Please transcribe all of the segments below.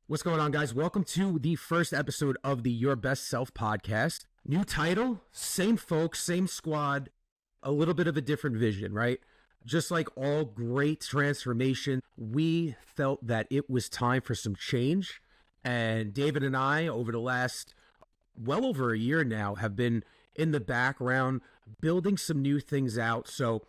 What's going on, guys? Welcome to the first episode of the Yoür Best Self podcast. New title, same folks, same squad, a little bit of a different vision, right? Just like all great transformation, we felt that it was time for some change. And David and I, over the last well over a year now, have been in the background building some new things out. So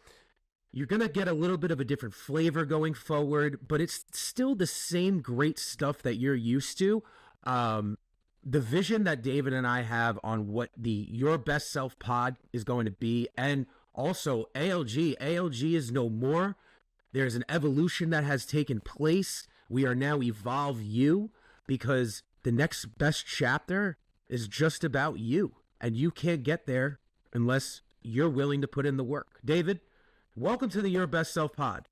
you're going to get a little bit of a different flavor going forward, but it's still the same great stuff that you're used to. The vision that David and I have on what the Yoür Best Self pod is going to be, and also ALG is no more. There's an evolution that has taken place. We are now EvolveU, because the next best chapter is just about you, and you can't get there unless you're willing to put in the work. David, welcome to the Yoür Best Self pod.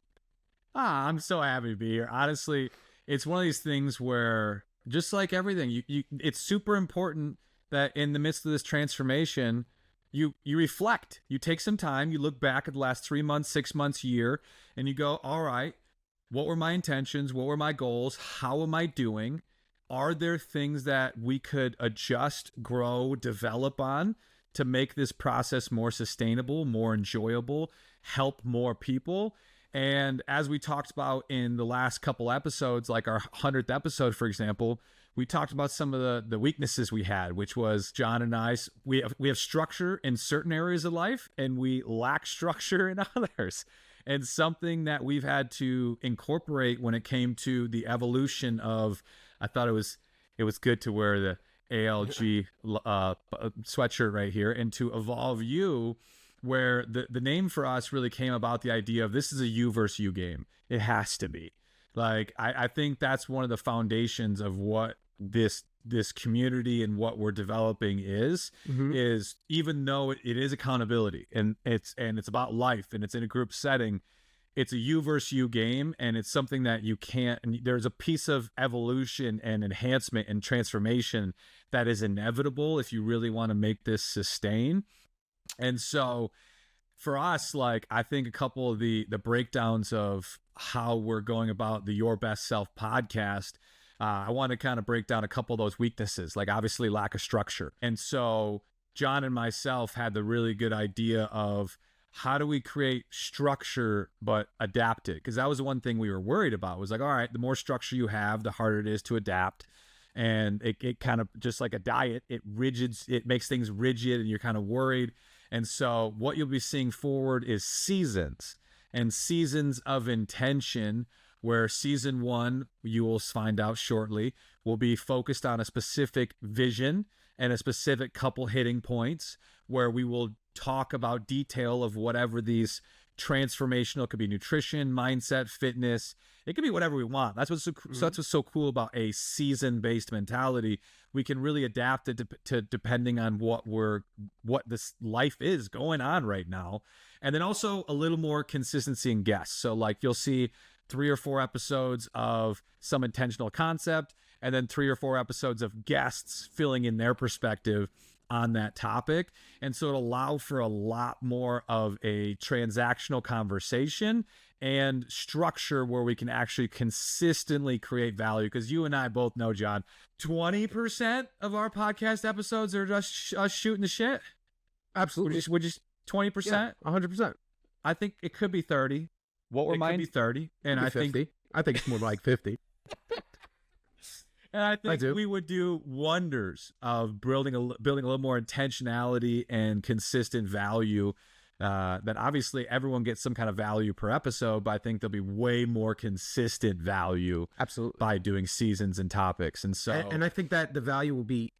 I'm so happy to be here. Honestly, it's one of these things where, just like everything, it's super important that in the midst of this transformation, you reflect. You take some time, you look back at the last 3 months, 6 months, year, and you go, all right, what were my intentions? What were my goals? How am I doing? Are there things that we could adjust, grow, develop on to make this process more sustainable, more enjoyable, help more people? And as we talked about in the last couple episodes, like our 100th episode, for example, we talked about some of the weaknesses we had, which was John and I, we have structure in certain areas of life and we lack structure in others. And something that we've had to incorporate when it came to the evolution of, I thought it was good to wear the ALG sweatshirt right here, and to EvolveU, where the name for us really came about the idea of this is a you versus you game. It has to be. Like, I think that's one of the foundations of what this community and what we're developing is even though it is accountability and it's about life and it's in a group setting, it's a you versus you game, and it's something that you can't, and there's a piece of evolution and enhancement and transformation that is inevitable if you really want to make this sustain. And so for us, like, I think a couple of the breakdowns of how we're going about the Yoür Best Self podcast, I want to kind of break down a couple of those weaknesses, like obviously lack of structure. And so John and myself had the really good idea of, how do we create structure but adapt it? Because that was the one thing we were worried about, was like, all right, the more structure you have, the harder it is to adapt. And it kind of, just like a diet, it makes things rigid and you're kind of worried. And so what you'll be seeing forward is seasons and seasons of intention, where season 1, you will find out shortly, will be focused on a specific vision and a specific couple hitting points, where we will talk about detail of whatever these transformational, could be nutrition, mindset, fitness, it could be whatever we want. That's what's so cool about a season-based mentality. We can really adapt it to depending on what this life is going on right now. And then also a little more consistency in guests. So like, you'll see 3 or 4 episodes of some intentional concept, and then 3 or 4 episodes of guests filling in their perspective on that topic. And so it'll allow for a lot more of a transactional conversation and structure where we can actually consistently create value. Because you and I both know, John, 20% of our podcast episodes are just us shooting the shit. Absolutely. We're just 20%. Yeah, 100%. I think it could be 30. What were mine? It could be 30. And I think 50. I think it's more like 50. And I think we would do wonders of building a little more intentionality and consistent value. That obviously everyone gets some kind of value per episode, but I think there'll be way more consistent value, absolutely, by doing seasons and topics. And so, and I think that the value will be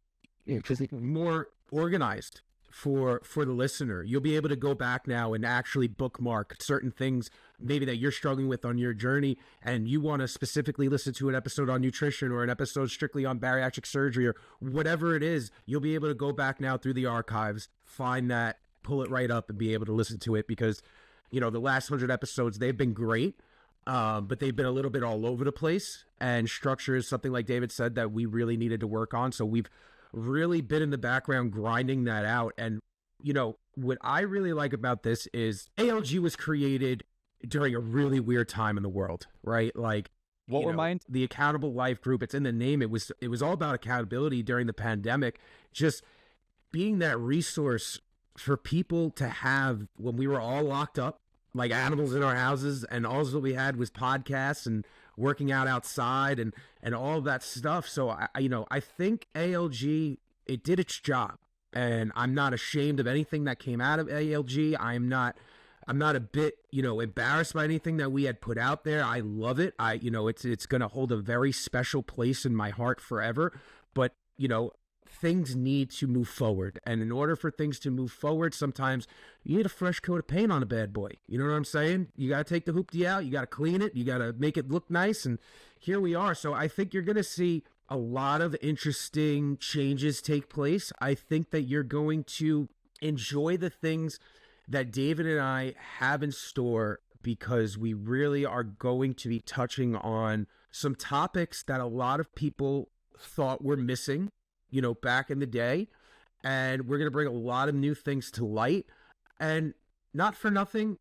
more organized for the listener. You'll be able to go back now and actually bookmark certain things maybe that you're struggling with on your journey, and you want to specifically listen to an episode on nutrition or an episode strictly on bariatric surgery or whatever it is. You'll be able to go back now through the archives, find that, pull it right up, and be able to listen to it, because the last 100 episodes, they've been great, but they've been a little bit all over the place, and structure is something, like David said, that we really needed to work on. So we've really been in the background grinding that out. And what I really like about this is ALG was created during a really weird time in the world, right? Like, What remind the Accountable Life group, it's in the name. It was all about accountability during the pandemic, just being that resource for people to have when we were all locked up like animals in our houses, and all that we had was podcasts and working out outside and all of that stuff. So I think ALG, it did its job, and I'm not ashamed of anything that came out of ALG. I'm not a bit, embarrassed by anything that we had put out there. I love it. It's going to hold a very special place in my heart forever. But, things need to move forward. And in order for things to move forward, sometimes you need a fresh coat of paint on a bad boy. You know what I'm saying? You got to take the hoopty out. You got to clean it. You got to make it look nice. And here we are. So I think you're going to see a lot of interesting changes take place. I think that you're going to enjoy the things that David and I have in store, because we really are going to be touching on some topics that a lot of people thought were missing, back in the day. And we're going to bring a lot of new things to light. And not for nothing,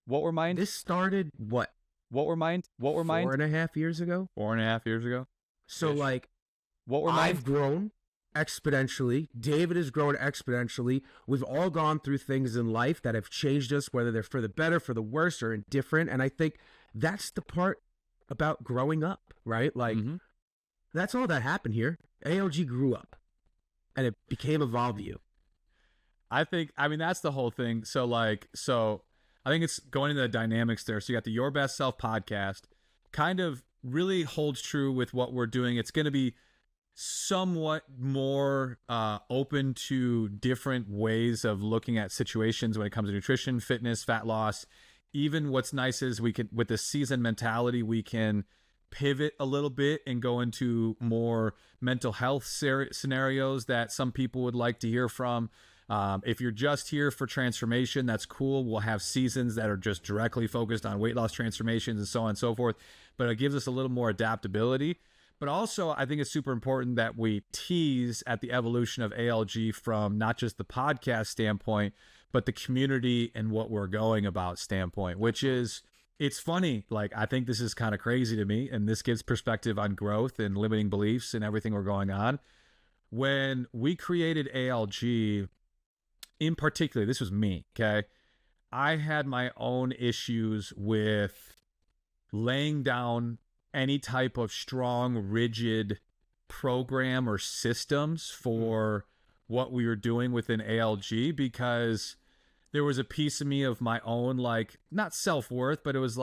this started what? 4.5 years ago? 4.5 years ago. So I've grown exponentially. David has grown exponentially. We've all gone through things in life that have changed us, whether they're for the better, for the worse, or indifferent. And I think that's the part about growing up, right? That's all that happened here. ALG grew up, and it became EvolveU. I mean, that's the whole thing. So I think it's going into the dynamics there. So you got the Yoür Best Self podcast, kind of really holds true with what we're doing. It's going to be somewhat more open to different ways of looking at situations when it comes to nutrition, fitness, fat loss. Even what's nice is we can, with the season mentality, we can pivot a little bit and go into more mental health scenarios that some people would like to hear from. If you're just here for transformation, that's cool. We'll have seasons that are just directly focused on weight loss transformations and so on and so forth. But it gives us a little more adaptability. But also, I think it's super important that we tease at the evolution of ALG from not just the podcast standpoint, but the community and what we're going about standpoint, which is, it's funny. I think this is kind of crazy to me, and this gives perspective on growth and limiting beliefs and everything we're going on. When we created ALG, in particular, this was me, okay? I had my own issues with laying down any type of strong, rigid program or systems for what we were doing within ALG, because there was a piece of me of my own, not self-worth, but it was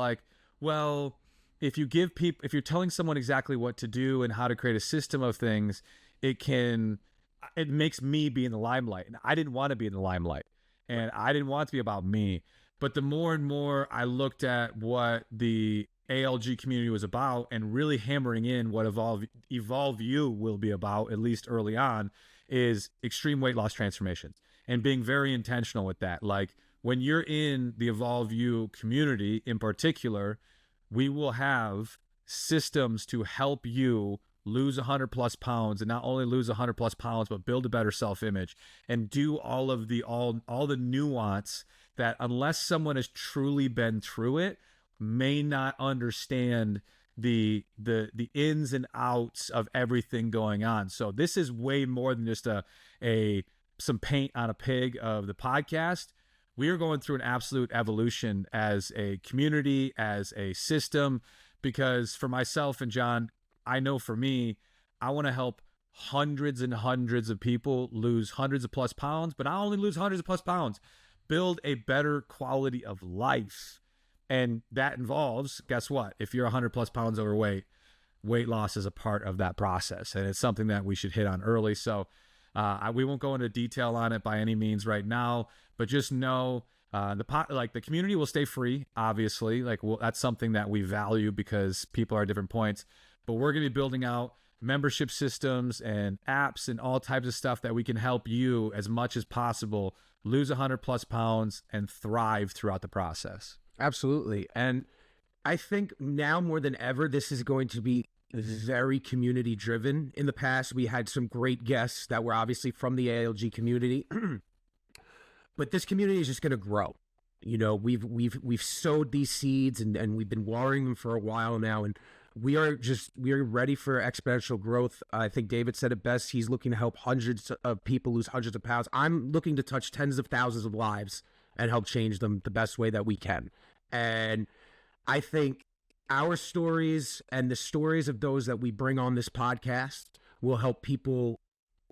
well, if you're telling someone exactly what to do and how to create a system of things, it makes me be in the limelight. And I didn't want to be in the limelight, and I didn't want it to be about me. But the more and more I looked at what the ALG community was about, and really hammering in what EvolveU will be about, at least early on, is extreme weight loss transformations, and being very intentional with that. When you're in the EvolveU community in particular, we will have systems to help you lose 100 plus pounds, and not only lose 100 plus pounds, but build a better self-image and do all the nuance that, unless someone has truly been through it, may not understand the ins and outs of everything going on. So this is way more than just some paint on a pig of the podcast. We are going through an absolute evolution as a community, as a system, because for myself and John, I know for me, I want to help hundreds and hundreds of people lose hundreds of plus pounds, but not only lose hundreds of plus pounds, build a better quality of life. And that involves, guess what? If you're 100 plus pounds overweight, weight loss is a part of that process. And it's something that we should hit on early. So we won't go into detail on it by any means right now, but just know the community will stay free, obviously. That's something that we value because people are at different points. But we're going to be building out membership systems and apps and all types of stuff that we can help you as much as possible lose 100 plus pounds and thrive throughout the process. Absolutely. And I think now more than ever, this is going to be very community driven. In the past, we had some great guests that were obviously from the ALG community, but this community is just going to grow. We've sowed these seeds and we've been watering them for a while now. And we are ready for exponential growth. I think David said it best. He's looking to help hundreds of people lose hundreds of pounds. I'm looking to touch tens of thousands of lives and help change them the best way that we can. And I think our stories and the stories of those that we bring on this podcast will help people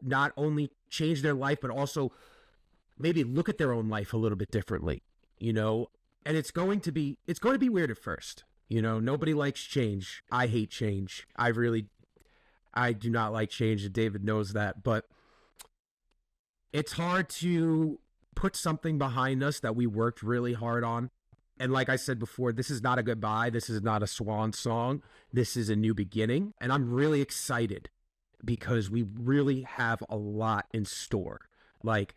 not only change their life, but also maybe look at their own life a little bit differently, you know. And it's going to be weird at first. You know, nobody likes change. I hate change. I do not like change, and David knows that. But it's hard to put something behind us that we worked really hard on. And like I said before, this is not a goodbye. This is not a swan song. This is a new beginning. And I'm really excited because we really have a lot in store. Like,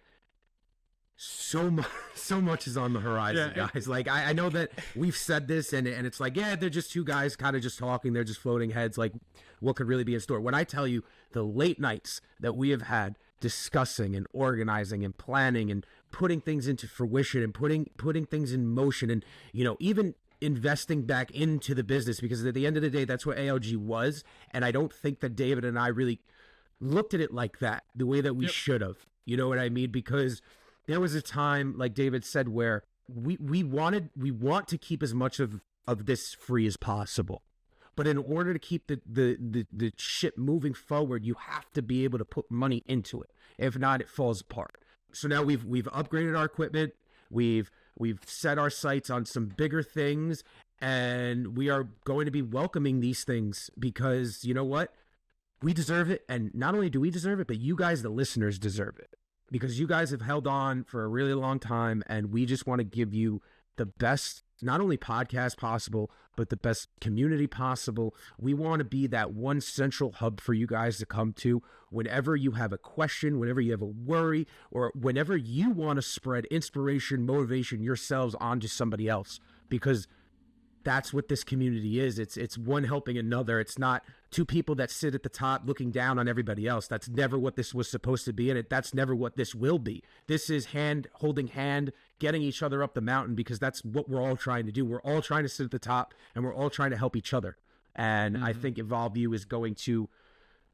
so much is on the horizon, guys. Like, I know that we've said this and it's like, yeah, they're just two guys kind of just talking. They're just floating heads. Like, what could really be in store? When I tell you the late nights that we have had discussing and organizing and planning and putting things into fruition and putting things in motion and, you know, even investing back into the business, because at the end of the day, that's what ALG was. And I don't think that David and I really looked at it like that, the way that we should have. You know what I mean? Because there was a time, like David said, where we want to keep as much of this free as possible. But in order to keep the ship moving forward, you have to be able to put money into it. If not, it falls apart. So now we've upgraded our equipment. We've set our sights on some bigger things, and we are going to be welcoming these things because, you know what? We deserve it. And not only do we deserve it, but you guys, the listeners, deserve it. Because you guys have held on for a really long time, and we just want to give you the best, not only podcast possible, but the best community possible. We want to be that one central hub for you guys to come to whenever you have a question, whenever you have a worry, or whenever you want to spread inspiration, motivation yourselves onto somebody else. Because that's what this community is. It's one helping another. It's not two people that sit at the top looking down on everybody else. That's never what this was supposed to be, and that's never what this will be. This is hand holding hand, getting each other up the mountain, because that's what we're all trying to do. We're all trying to sit at the top, and we're all trying to help each other. And I think EvolveU is going to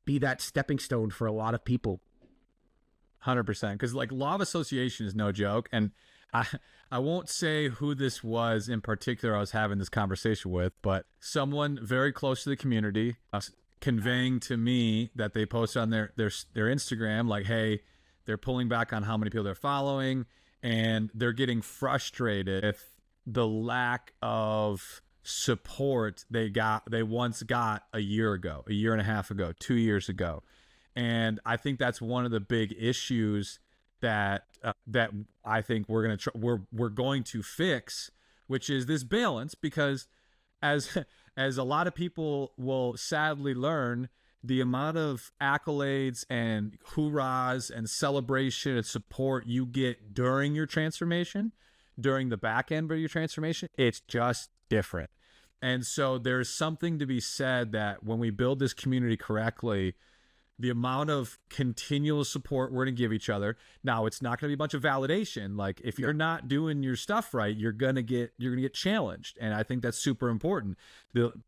be that stepping stone for a lot of people. 100%. Because like law of association is no joke. And I won't say who this was in particular I was having this conversation with, but someone very close to the community conveying to me that they posted on their Instagram, like, hey, they're pulling back on how many people they're following, and they're getting frustrated with the lack of support they once got a year ago, a year and a half ago, 2 years ago. And I think that's one of the big issues that I think we're going to fix, which is this balance, because as a lot of people will sadly learn, the amount of accolades and hoorahs and celebration and support you get during your transformation, during the back end of your transformation, it's just different. And so there's something to be said that when we build this community correctly, the amount of continual support we're going to give each other. Now, it's not going to be a bunch of validation. Like, if you're not doing your stuff right, you're going to get challenged. And I think that's super important.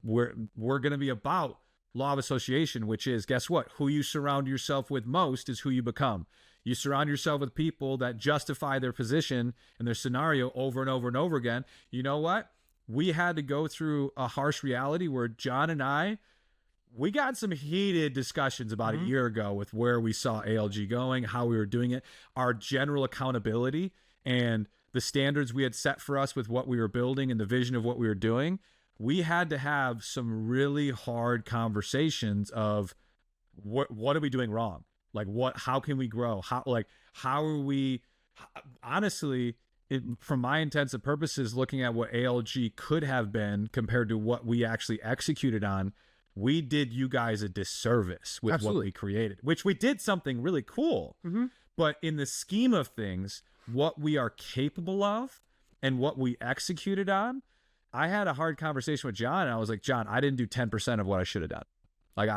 We're going to be about law of association, which is, guess what? Who you surround yourself with most is who you become. You surround yourself with people that justify their position and their scenario over and over and over again. You know what? We had to go through a harsh reality where John and I, we got some heated discussions about a year ago with where we saw ALG going, how we were doing it, our general accountability, and the standards we had set for us with what we were building and the vision of what we were doing. We had to have some really hard conversations of what are we doing wrong? Like, how can we grow? How are we, honestly, from my intents and purposes, looking at what ALG could have been compared to what we actually executed on, we did you guys a disservice with what we created, which we did something really cool. But in the scheme of things, what we are capable of and what we executed on, I had a hard conversation with John, and I was like, John, I didn't do 10% of what I should have done. Like,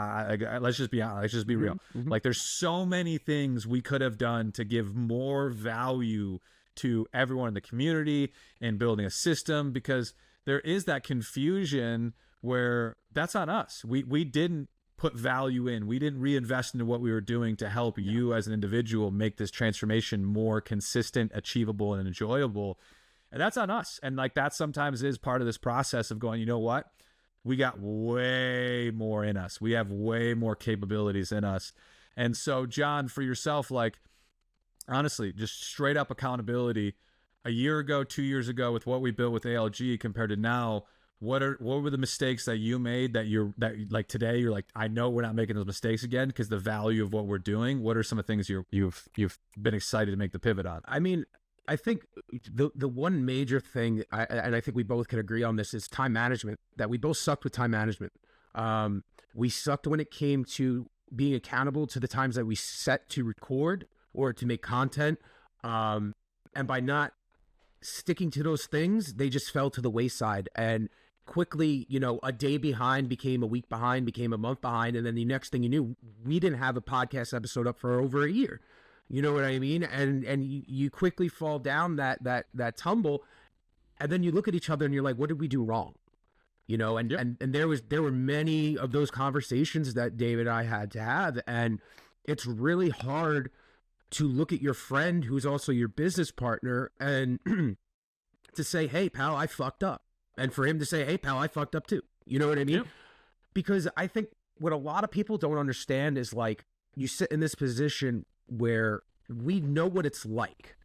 let's just be honest. Let's just be real. Like, there's so many things we could have done to give more value to everyone in the community and building a system, because there is that confusion where that's on us. We didn't put value in. We didn't reinvest into what we were doing to help you as an individual make this transformation more consistent, achievable, and enjoyable. And that's on us. And like that sometimes is part of this process of going, you know what? We got way more in us. We have way more capabilities in us. And so, John, for yourself, like, honestly, just straight up accountability. A year ago, 2 years ago, with what we built with ALG compared to now, what were the mistakes that you made that like today you're like, I know we're not making those mistakes again because the value of what we're doing? What are some of the things you've been excited to make the pivot on? I mean, I think the one major thing, and I think we both can agree on this, is time management. That we both sucked with time management. We sucked when it came to being accountable to the times that we set to record or to make content. And by not sticking to those things, they just fell to the wayside. And quickly, you know, a day behind became a week behind, became a month behind. And then the next thing you knew, we didn't have a podcast episode up for over a year. You know what I mean? And you quickly fall down that tumble. And then you look at each other and you're like, what did we do wrong? You know, and, Yep. and there were many of those conversations that David and I had to have. And it's really hard to look at your friend who's also your business partner and to say, hey, pal, I fucked up. And for him to say, hey, pal, I fucked up too. You know what I mean? Yep. Because I think what a lot of people don't understand is like, you sit in this position where we know what it's like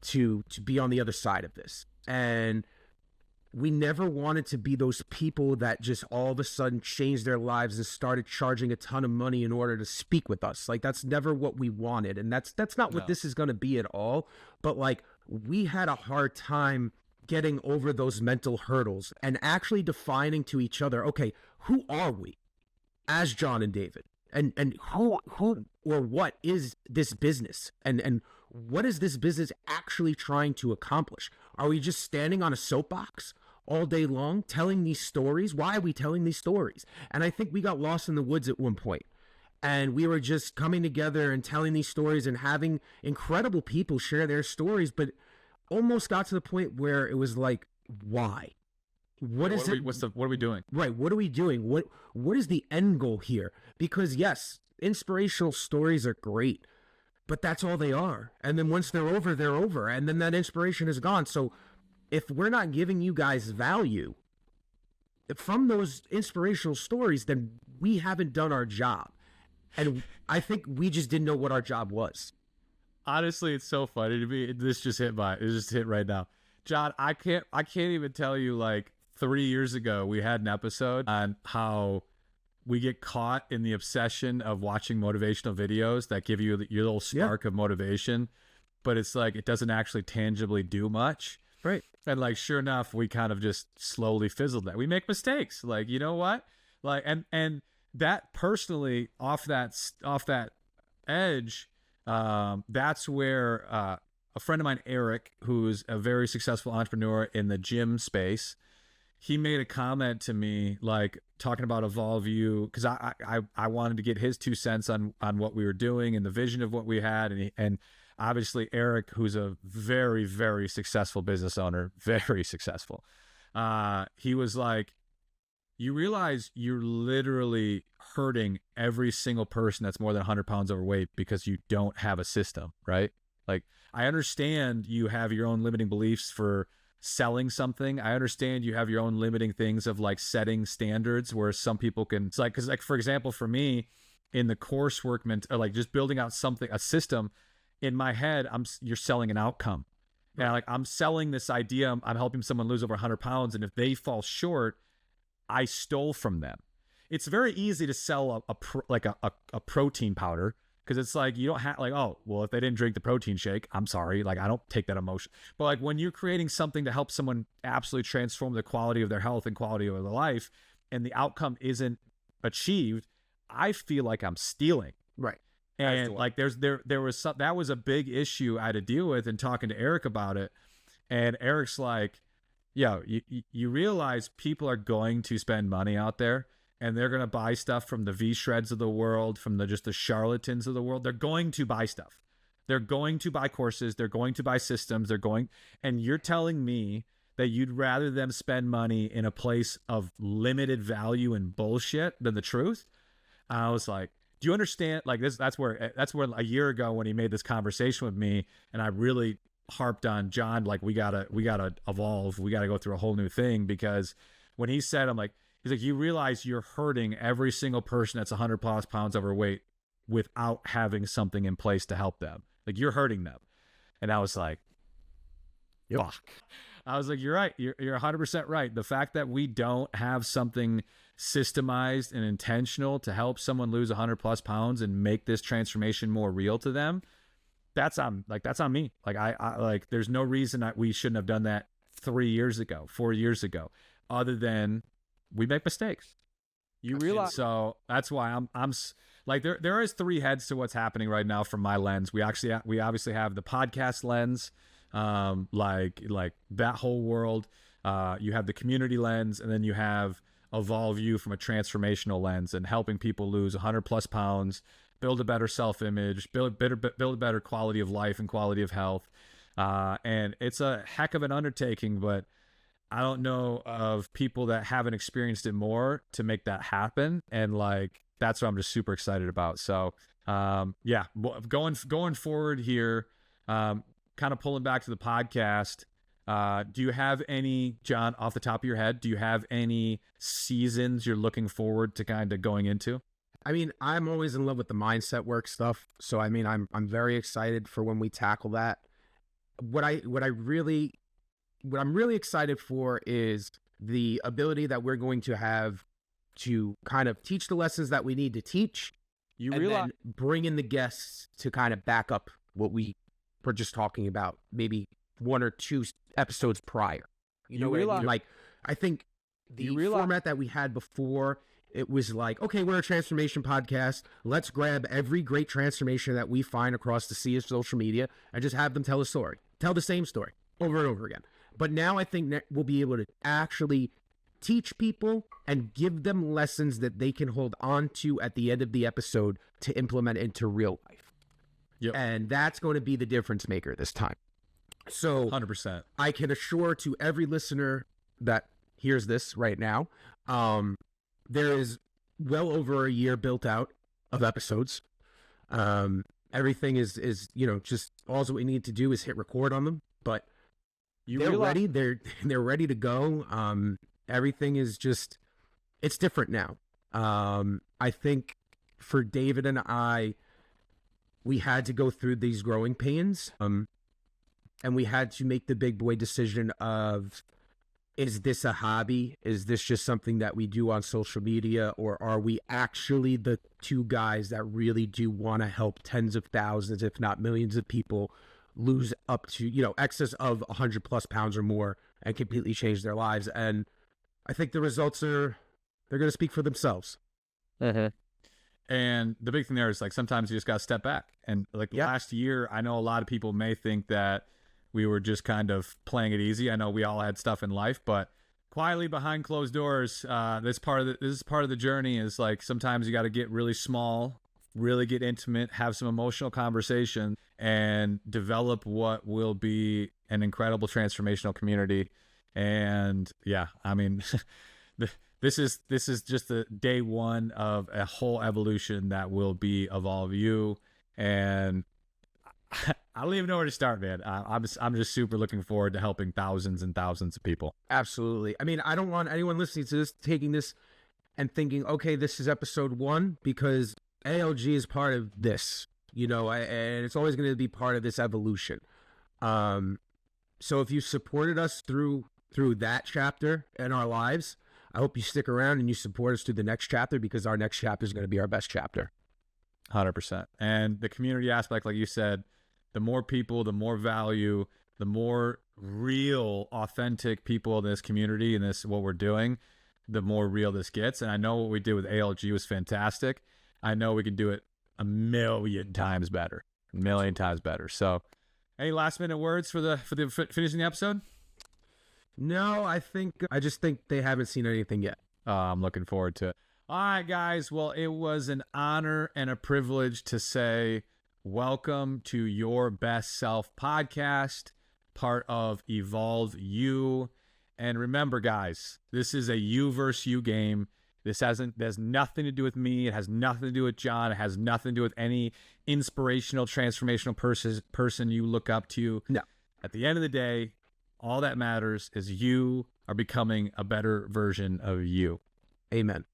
to be on the other side of this. And we never wanted to be those people that just all of a sudden changed their lives and started charging a ton of money in order to speak with us. Like, that's never what we wanted. And that's not what this is going to be at all. But like, we had a hard time getting over those mental hurdles and actually defining to each other, okay, who are we as John and David? And who or what is this business? And what is this business actually trying to accomplish? Are we just standing on a soapbox all day long telling these stories? Why are we telling these stories? And I think we got lost in the woods at one point. And we were just coming together and telling these stories and having incredible people share their stories, but almost got to the point where it was like, why? What are we doing? Right. What are we doing? What is the end goal here? Because yes, inspirational stories are great, but that's all they are. And then once they're over, they're over. And then that inspiration is gone. So if we're not giving you guys value from those inspirational stories, then we haven't done our job. And I think we just didn't know what our job was. Honestly, it's so funny to me. This just hit right now. John, I can't even tell you, like, 3 years ago, we had an episode on how we get caught in the obsession of watching motivational videos that give you your little spark of motivation, but it's like, it doesn't actually tangibly do much. Right. And like, sure enough, we kind of just slowly fizzled that. We make mistakes. Like, you know what? Like, and that personally off that edge, that's where, a friend of mine, Eric, who's a very successful entrepreneur in the gym space, he made a comment to me, like, talking about EvolveU, because I wanted to get his 2 cents on what we were doing and the vision of what we had. And obviously Eric, who's a very, very successful business owner, very successful, he was like, you realize you're literally hurting every single person that's more than 100 pounds overweight because you don't have a system, right? Like, I understand you have your own limiting beliefs for selling something. I understand you have your own limiting things of like setting standards where some people can, it's like, cause like, for example, for me in the coursework, or like just building out something, a system in my head, you're selling an outcome. And like, I'm selling this idea. I'm helping someone lose over 100 pounds. And if they fall short, I stole from them. It's very easy to sell a protein powder, because it's like, you don't have like, oh, well, if they didn't drink the protein shake, I'm sorry. Like, I don't take that emotion. But like, when you're creating something to help someone absolutely transform the quality of their health and quality of their life, and the outcome isn't achieved, I feel like I'm stealing. Right. And like, there was that was a big issue I had to deal with, and talking to Eric about it. And Eric's like, yo, you realize people are going to spend money out there, and they're going to buy stuff from the V-Shreds of the world, from just the charlatans of the world. They're going to buy stuff. They're going to buy courses. They're going to buy systems. And you're telling me that you'd rather them spend money in a place of limited value and bullshit than the truth. I was like, do you understand? Like this, that's where a year ago when he made this conversation with me, and I really harped on John, like we gotta evolve. We gotta go through a whole new thing, because when he said, he's like, you realize you're hurting every single person that's 100 plus pounds overweight without having something in place to help them. Like you're hurting them. And I was like, fuck. I was like, you're right. You're 100% right. The fact that we don't have something systemized and intentional to help someone lose 100 plus pounds and make this transformation more real to them, that's on me. Like I like, there's no reason that we shouldn't have done that 3 years ago, 4 years ago, other than we make mistakes. You realize? So that's why I'm like, there is 3 heads to what's happening right now from my lens. We obviously have the podcast lens, like that whole world. You have the community lens, and then you have EvolveU from a transformational lens and helping people lose 100 plus pounds, build a better self-image, build a better quality of life and quality of health. And it's a heck of an undertaking, but I don't know of people that haven't experienced it more to make that happen. And like, that's what I'm just super excited about. So, yeah, going forward here, kind of pulling back to the podcast. Do you have any, John, off the top of your head, do you have any seasons you're looking forward to kind of going into? I mean, I'm always in love with the mindset work stuff. So, I mean, I'm very excited for when we tackle that. What I'm really excited for is the ability that we're going to have to kind of teach the lessons that we need to teach. Then bring in the guests to kind of back up what we were just talking about, maybe 1 or 2 episodes prior. You know what I mean? Like, I think the format that we had before, it was like, okay, we're a transformation podcast. Let's grab every great transformation that we find across the sea of social media and just have them tell the same story over and over again. But now I think that we'll be able to actually teach people and give them lessons that they can hold on to at the end of the episode to implement into real life. Yep. And that's going to be the difference maker this time. So 100%. I can assure to every listener that hears this right now, there is well over a year built out of episodes. Everything is just all that we need to do is hit record on them, but they're ready. They're ready to go. Everything is just, it's different now. I think for David and I, we had to go through these growing pains. And we had to make the big boy decision of, is this a hobby? Is this just something that we do on social media? Or are we actually the 2 guys that really do want to help tens of thousands, if not millions of people lose up to, excess of 100 plus pounds or more and completely change their lives? And I think the results they're going to speak for themselves. Mm-hmm. And the big thing there is, like, sometimes you just got to step back. And like last year, I know a lot of people may think that we were just kind of playing it easy. I know we all had stuff in life, but quietly behind closed doors, this is part of the journey. Is like, sometimes you got to get really small, really get intimate, have some emotional conversation, and develop what will be an incredible transformational community. And yeah, I mean, this is just the day one of a whole evolution that will be EvolveU. And I don't even know where to start, man. I'm just super looking forward to helping thousands and thousands of people. Absolutely. I mean, I don't want anyone listening to this taking this and thinking, okay, this is episode 1, because ALG is part of this, and it's always going to be part of this evolution. So if you supported us through that chapter in our lives, I hope you stick around and you support us through the next chapter, because our next chapter is going to be our best chapter. 100%. And the community aspect, like you said, the more people, the more value, the more real, authentic people in this community and this, what we're doing, the more real this gets. And I know what we did with ALG was fantastic. I know we can do it a million times better. So any last minute words for the finishing the episode? No, I just think they haven't seen anything yet. I'm looking forward to it. All right, guys. Well, it was an honor and a privilege to say welcome to Yoür Best Self podcast, part of EvolveU. And remember, guys, this is a you versus you game. There's nothing to do with me. It has nothing to do with John. It has nothing to do with any inspirational, transformational person you look up to. No. At the end of the day, all that matters is you are becoming a better version of you. Amen.